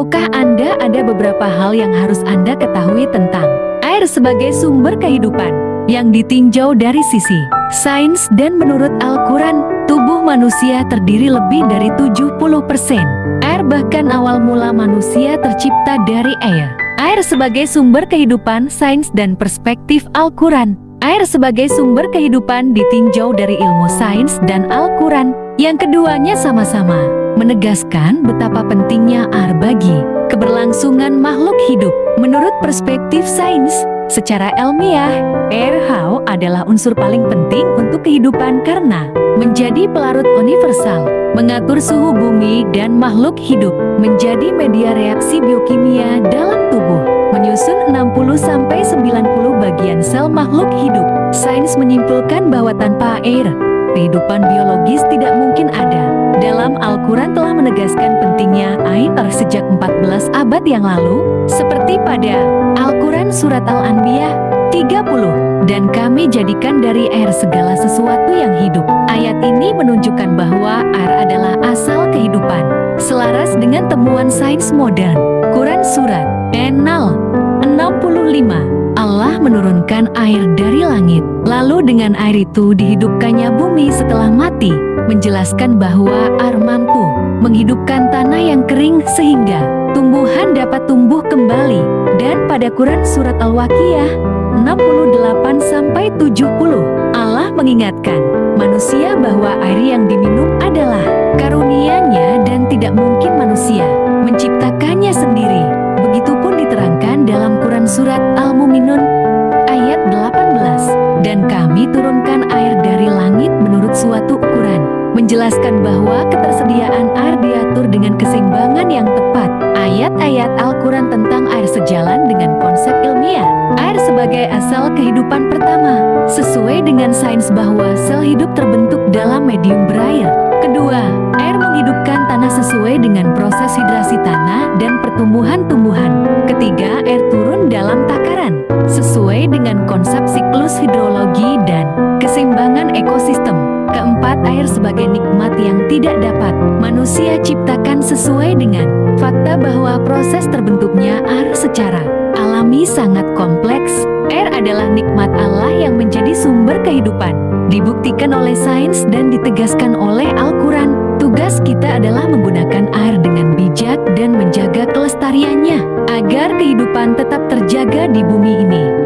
Tahukah Anda ada beberapa hal yang harus Anda ketahui tentang air sebagai sumber kehidupan yang ditinjau dari sisi sains dan menurut Al-Quran, tubuh manusia terdiri lebih dari 70% air, bahkan awal mula manusia tercipta dari air. Air sebagai sumber kehidupan, sains dan perspektif Al-Quran. Air sebagai sumber kehidupan ditinjau dari ilmu sains dan Al-Quran, yang keduanya sama-sama menegaskan betapa pentingnya air bagi keberlangsungan makhluk hidup. Menurut perspektif sains, secara ilmiah, air adalah unsur paling penting untuk kehidupan karena menjadi pelarut universal, mengatur suhu bumi dan makhluk hidup, menjadi media reaksi biokimia dalam tubuh, menyusun 60-90 bagian sel makhluk hidup. Sains menyimpulkan bahwa tanpa air, kehidupan biologis tidak mungkin ada. Dalam Al-Quran telah menegaskan pentingnya air sejak 14 abad yang lalu, seperti pada Al-Quran Surat Al-Anbiya 30, dan kami jadikan dari air segala sesuatu yang hidup. Ayat ini menunjukkan bahwa air adalah asal kehidupan, selaras dengan temuan sains modern. Quran Surat An-Nahl 65, Allah menurunkan air dari langit, lalu dengan air itu dihidupkannya bumi setelah mati, menjelaskan bahwa air mampu menghidupkan tanah yang kering sehingga tumbuhan dapat tumbuh kembali. Dan pada Quran Surat Al-Waqiah 68-70, Allah mengingatkan manusia bahwa air yang diminum adalah karunia-Nya dan tidak mungkin manusia menciptakannya sendiri. Begitupun diterangkan dalam Quran Surat Al-Mu'minun ayat 18, dan kami turunkan air dari langit menurut suatu ukuran, menjelaskan bahwa ketersediaan air diatur dengan keseimbangan yang tepat. Ayat-ayat Al-Quran tentang air sejalan dengan konsep ilmiah air sebagai asal kehidupan pertama, sesuai dengan sains bahwa sel hidup terbentuk dalam medium berair. Kedua, air menghidupkan tanah sesuai dengan proses hidrasi tanah dan pertumbuhan tumbuhan. Ketiga, air turun dalam takaran, sesuai dengan konsep siklus hidrologi dan keseimbangan ekosistem. Keempat, air sebagai nikmat yang tidak dapat manusia ciptakan sesuai dengan fakta bahwa proses terbentuknya air secara alami sangat kompleks. Air adalah nikmat Allah yang menjadi sumber kehidupan, dibuktikan oleh sains dan ditegaskan oleh Al-Quran. Tugas kita adalah menggunakan air dengan bijak dan menjaga kelestariannya, agar kehidupan tetap terjaga di bumi ini.